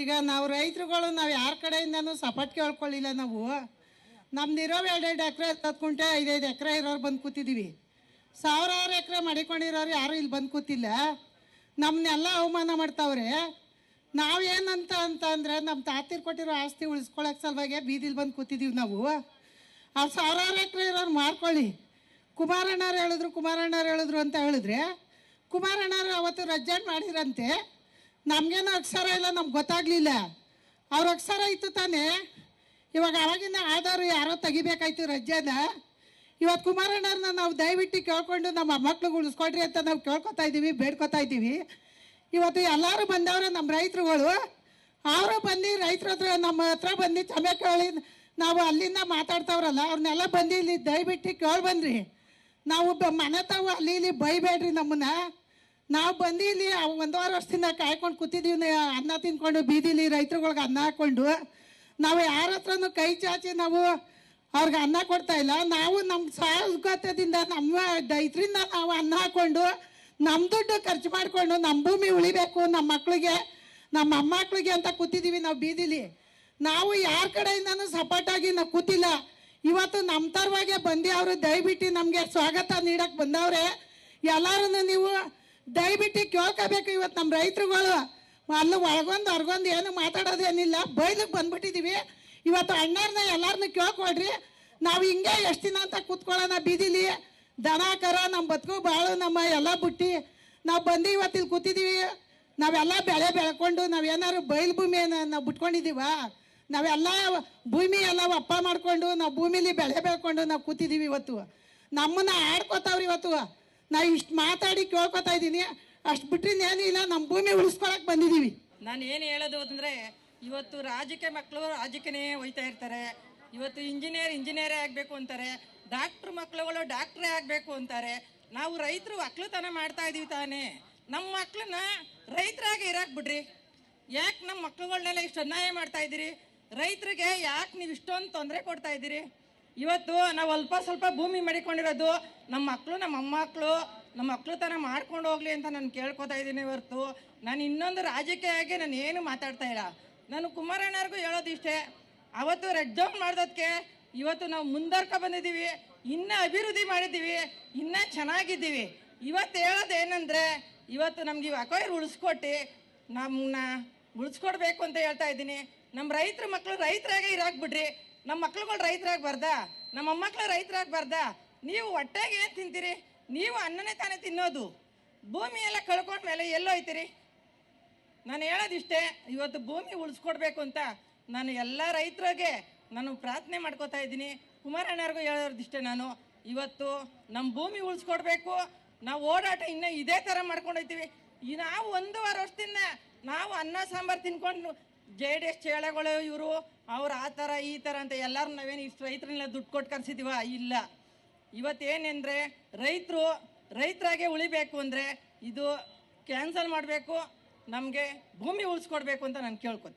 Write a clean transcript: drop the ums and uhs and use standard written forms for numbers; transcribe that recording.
ಈಗ ನಾವು ರೈತರುಗಳು ನಾವು ಯಾರ ಕಡೆಯಿಂದನೂ ಸಪೋರ್ಟ್ ಕೇಳ್ಕೊಳ್ಳಿಲ್ಲ. ನಾವು ನಮ್ದಿರೋ 2 ಎಕರೆ 10 ಗುಂಟೆ 5 ಎಕರೆ ಇರೋರು ಬಂದು ಕೂತಿದ್ದೀವಿ. ಸಾವಿರಾರು ಎಕರೆ ಮಾಡಿಕೊಂಡಿರೋರು ಯಾರು ಇಲ್ಲಿ ಬಂದು ಕೂತಿಲ್ಲ. ನಮ್ಮನ್ನೆಲ್ಲ ಅವಮಾನ ಮಾಡ್ತಾವ್ರೆ. ನಾವೇನಂತ ಅಂದರೆ ನಮ್ಮ ತಾತಿರು ಕೊಟ್ಟಿರೋ ಆಸ್ತಿ ಉಳಿಸ್ಕೊಳ್ಳೋಕೆ ಸಲುವಾಗಿ ಬೀದಿಲಿ ಬಂದು ಕೂತಿದ್ದೀವಿ ನಾವು. ಅವ್ರು ಸಾವಿರಾರು ಎಕರೆ ಇರೋರು ಮಾಡ್ಕೊಳ್ಳಿ. ಕುಮಾರಣ್ಣವ್ರು ಹೇಳಿದ್ರು ಅಂತ ಹೇಳಿದ್ರೆ ಕುಮಾರಣ್ಣವ್ರು ಅವತ್ತು ರಜೆಂಟ್ ಮಾಡಿದ್ರಂತೆ. ನಮಗೇನೋ ಅಕ್ಷರ ಇಲ್ಲ, ನಮ್ಗೆ ಗೊತ್ತಾಗಲಿಲ್ಲ. ಅವ್ರ ಅಕ್ಷರ ಇತ್ತು ತಾನೇ. ಇವಾಗ ಅವಾಗಿಂದ ಆದವರು ಯಾರೋ ತೆಗಿಬೇಕಾಯ್ತು ರಜೆನ. ಇವತ್ತು ಕುಮಾರಣ್ಣವ್ರನ್ನ ನಾವು ದಯವಿಟ್ಟು ಕೇಳ್ಕೊಂಡು ನಮ್ಮ ಮಕ್ಳಿಗೆ ಉಳಿಸ್ಕೊಡ್ರಿ ಅಂತ ನಾವು ಕೇಳ್ಕೊತಾ ಇದ್ದೀವಿ, ಬೇಡ್ಕೊತಾ ಇದ್ದೀವಿ. ಇವತ್ತು ಎಲ್ಲರೂ ಬಂದವ್ರೆ ನಮ್ಮ ರೈತರುಗಳು. ಅವರು ಬಂದು ರೈತರ ಹತ್ರ ನಮ್ಮ ಹತ್ರ ಬಂದು ಕ್ಷಮೆ ಕೇಳಿ ನಾವು ಅಲ್ಲಿಂದ ಮಾತಾಡ್ತಾವ್ರಲ್ಲ ಅವ್ರನ್ನೆಲ್ಲ ಬಂದು ಇಲ್ಲಿ ದಯವಿಟ್ಟು ಕೇಳಿ ಬನ್ನಿರಿ. ನಾವು ಮನೆ ತಾವು ಅಲ್ಲಿ ಇಲ್ಲಿ ಬೈಬೇಡ್ರಿ ನಮ್ಮನ್ನ. ನಾವು ಬಂದು ಇಲ್ಲಿ 1.5 ವರ್ಷದಿಂದ ಕಾಯ್ಕೊಂಡು ಕೂತಿದ್ದೀವಿ, ಅನ್ನ ತಿನ್ಕೊಂಡು ಬೀದಿಲಿ ರೈತರುಗಳಿಗೆ ಅನ್ನ ಹಾಕ್ಕೊಂಡು. ನಾವು ಯಾರ ಹತ್ರನೂ ಕೈ ಚಾಚಿ ನಾವು ಅವ್ರಿಗೆ ಅನ್ನ ಕೊಡ್ತಾ ಇಲ್ಲ. ನಾವು ನಮ್ಮ ಸಾಗತದಿಂದ ನಮ್ಮ ರೈತರಿಂದ ನಾವು ಅನ್ನ ಹಾಕ್ಕೊಂಡು ನಮ್ಮ ದುಡ್ಡು ಖರ್ಚು ಮಾಡಿಕೊಂಡು ನಮ್ಮ ಭೂಮಿ ಉಳಿಬೇಕು, ನಮ್ಮ ಮಕ್ಕಳಿಗೆ ನಮ್ಮ ಮೊಮ್ಮಕ್ಕಳಿಗೆ ಅಂತ ಕೂತಿದ್ದೀವಿ ನಾವು ಬೀದಿಲಿ. ನಾವು ಯಾರ ಕಡೆಯಿಂದನೂ ಸಪೋರ್ಟಾಗಿ ನಾವು ಕೂತಿಲ್ಲ. ಇವತ್ತು ನಮ್ಮ ತರವಾಗೆ ಬಂದು ಅವರು ದಯವಿಟ್ಟು ನಮಗೆ ಸ್ವಾಗತ ನೀಡಕ್ಕೆ ಬಂದವ್ರೆ. ಎಲ್ಲರೂ ನೀವು ದಯವಿಟ್ಟು ಕೇಳ್ಕೋಬೇಕು. ಇವತ್ತು ನಮ್ಮ ರೈತರುಗಳು ಅಲ್ಲಿ ಹೊರಗೊಂದು ಏನು ಮಾತಾಡೋದೇನಿಲ್ಲ, ಬೈಲಿಗೆ ಬಂದ್ಬಿಟ್ಟಿದ್ದೀವಿ. ಇವತ್ತು ಅಣ್ಣವ್ರನ್ನ ಎಲ್ಲರನ್ನೂ ಕೇಳ್ಕೊಡ್ರಿ. ನಾವು ಹಿಂಗೆ ಎಷ್ಟು ದಿನ ಅಂತ ಕೂತ್ಕೊಳ್ಳೋಣ ಬೀದಿಲಿ. ದನ ಕರ ನಮ್ಮ ಬದುಕು ಬಾಳು ನಮ್ಮ ಎಲ್ಲ ಬಿಟ್ಟು ನಾವು ಬಂದು ಇವತ್ತು ಇಲ್ಲಿ ಕೂತಿದ್ದೀವಿ. ನಾವೆಲ್ಲ ಬೆಳೆ ಬೆಳ್ಕೊಂಡು ನಾವೇನಾದ್ರು ಬಯಲು ಭೂಮಿಯನ್ನು ನಾವು ಬಿಟ್ಕೊಂಡಿದ್ದೀವ? ನಾವೆಲ್ಲ ಭೂಮಿ ಎಲ್ಲ ಒಪ್ಪ ಮಾಡಿಕೊಂಡು ನಾವು ಭೂಮಿಲಿ ಬೆಳೆ ಬೆಳ್ಕೊಂಡು ನಾವು ಕೂತಿದ್ದೀವಿ. ಇವತ್ತು ನಮ್ಮನ್ನ ಆಡ್ಕೋತಾವ್ರಿ. ಇವತ್ತು ನಾವು ಇಷ್ಟು ಮಾತಾಡಿ ಕೇಳ್ಕೊತಾ ಇದ್ದೀನಿ. ಅಷ್ಟು ಬಿಟ್ಟರೆ ಏನೂ ಇಲ್ಲ, ನಮ್ಮ ಭೂಮಿ ಉಳಿಸ್ಕೊಳಕ್ಕೆ ಬಂದಿದ್ದೀವಿ. ನಾನು ಏನು ಹೇಳೋದು ಅಂದರೆ, ಇವತ್ತು ರಾಜಕೀಯ ಮಕ್ಕಳು ರಾಜಕೀಯನೇ ಹೋಯ್ತಾ ಇರ್ತಾರೆ. ಇವತ್ತು ಇಂಜಿನಿಯರೇ ಆಗಬೇಕು ಅಂತಾರೆ, ಡಾಕ್ಟ್ರ್ ಮಕ್ಕಳುಗಳು ಡಾಕ್ಟ್ರೇ ಆಗಬೇಕು ಅಂತಾರೆ. ನಾವು ರೈತರು ಒಕ್ಕಲುತನ ಮಾಡ್ತಾ ಇದ್ದೀವಿ ತಾನೇ. ನಮ್ಮ ಮಕ್ಕಳನ್ನ ರೈತರಾಗೆ ಇರಕ್ಕೆ ಬಿಡ್ರಿ. ಯಾಕೆ ನಮ್ಮ ಮಕ್ಕಳುಗಳನ್ನೆಲ್ಲ ಇಷ್ಟು ಅನ್ಯಾಯ ಮಾಡ್ತಾ ಇದ್ದೀರಿ? ರೈತರಿಗೆ ಯಾಕೆ ನೀವು ಇಷ್ಟೊಂದು ತೊಂದರೆ ಕೊಡ್ತಾ ಇದ್ದೀರಿ? ಇವತ್ತು ನಾವು ಅಲ್ಪ ಸ್ವಲ್ಪ ಭೂಮಿ ಮಾಡಿಕೊಂಡಿರೋದು ನಮ್ಮ ಮಕ್ಕಳು ನಮ್ಮ ಮೊಮ್ಮಕ್ಕಳು ನಮ್ಮ ಮಕ್ಕಳುತನ ಮಾಡ್ಕೊಂಡು ಹೋಗ್ಲಿ ಅಂತ ನಾನು ಕೇಳ್ಕೊತಾ ಇದ್ದೀನಿ ಹೊರತು ನಾನು ಇನ್ನೊಂದು ರಾಜಕೀಯವಾಗಿ ನಾನು ಏನು ಮಾತಾಡ್ತಾ ಇಲ್ಲ. ನಾನು ಕುಮಾರಣ್ಣವ್ರಿಗೂ ಹೇಳೋದು ಇಷ್ಟೇ, ಅವತ್ತು ರೆಡ್ ಝೋನ್ ಮಾಡೋದಕ್ಕೆ ಇವತ್ತು ನಾವು ಮುಂದರ್ಕ ಬಂದಿದ್ದೀವಿ, ಇನ್ನೂ ಅಭಿವೃದ್ಧಿ ಮಾಡಿದ್ದೀವಿ, ಇನ್ನೂ ಚೆನ್ನಾಗಿದ್ದೀವಿ. ಇವತ್ತು ಹೇಳೋದು ಏನಂದರೆ, ಇವತ್ತು ನಮ್ಗೆ ಇವು ಅಕೋಯರ್ ಉಳಿಸ್ಕೊಟ್ಟು ನಮ್ಮನ್ನ ಉಳಿಸ್ಕೊಡ್ಬೇಕು ಅಂತ ಹೇಳ್ತಾ ಇದ್ದೀನಿ. ನಮ್ಮ ರೈತರ ಮಕ್ಕಳು ರೈತರಾಗೆ ಇರಾಕ್ಬಿಡ್ರಿ. ನಮ್ಮ ಮಕ್ಳುಗಳು ರೈತರಾಗಬಾರ್ದಾ? ನಮ್ಮ ಮೊಮ್ಮಕ್ಕಳು ರೈತರಾಗಬಾರ್ದಾ? ನೀವು ಹೊಟ್ಟೆಗೆ ಏನು ತಿಂತೀರಿ? ನೀವು ಅನ್ನನೇ ತಾನೇ ತಿನ್ನೋದು. ಭೂಮಿ ಎಲ್ಲ ಕಳ್ಕೊಂಡ್ಮೇಲೆ ಎಲ್ಲೋಯ್ತೀರಿ? ನಾನು ಹೇಳೋದಿಷ್ಟೇ, ಇವತ್ತು ಭೂಮಿ ಉಳಿಸ್ಕೊಡ್ಬೇಕು ಅಂತ ನಾನು ಎಲ್ಲ ರೈತರಿಗೆ ನಾನು ಪ್ರಾರ್ಥನೆ ಮಾಡ್ಕೋತಾ ಇದ್ದೀನಿ. ಕುಮಾರಣ್ಣವ್ರಿಗೂ ಹೇಳೋದಿಷ್ಟೇ, ನಾನು ಇವತ್ತು ನಮ್ಮ ಭೂಮಿ ಉಳಿಸ್ಕೊಡ್ಬೇಕು. ನಾವು ಓಡಾಟ ಇನ್ನೂ ಇದೇ ಥರ ಮಾಡ್ಕೊಂಡೋಗ್ತೀವಿ. ನಾವು 1.5 ವರ್ಷದಿಂದ ನಾವು ಅನ್ನ ಸಾಂಬಾರು ತಿನ್ಕೊಂಡು JDS ಚೇಳೆಗಳು ಇವರು ಅವ್ರು ಆ ಥರ ಈ ಥರ ಅಂತ ಎಲ್ಲರೂ ನಾವೇನು ಇಷ್ಟು ರೈತರನ್ನೆಲ್ಲ ದುಡ್ಡು ಕೊಟ್ಟು ಕರ್ಸಿದ್ದೀವ? ಇಲ್ಲ. ಇವತ್ತೇನೆಂದರೆ ರೈತರಾಗೆ ಉಳಿಬೇಕು ಅಂದರೆ ಇದು ಕ್ಯಾನ್ಸಲ್ ಮಾಡಬೇಕು, ನಮಗೆ ಭೂಮಿ ಉಳಿಸ್ಕೊಡ್ಬೇಕು ಅಂತ ನಾನು ಕೇಳ್ಕೊತೀನಿ.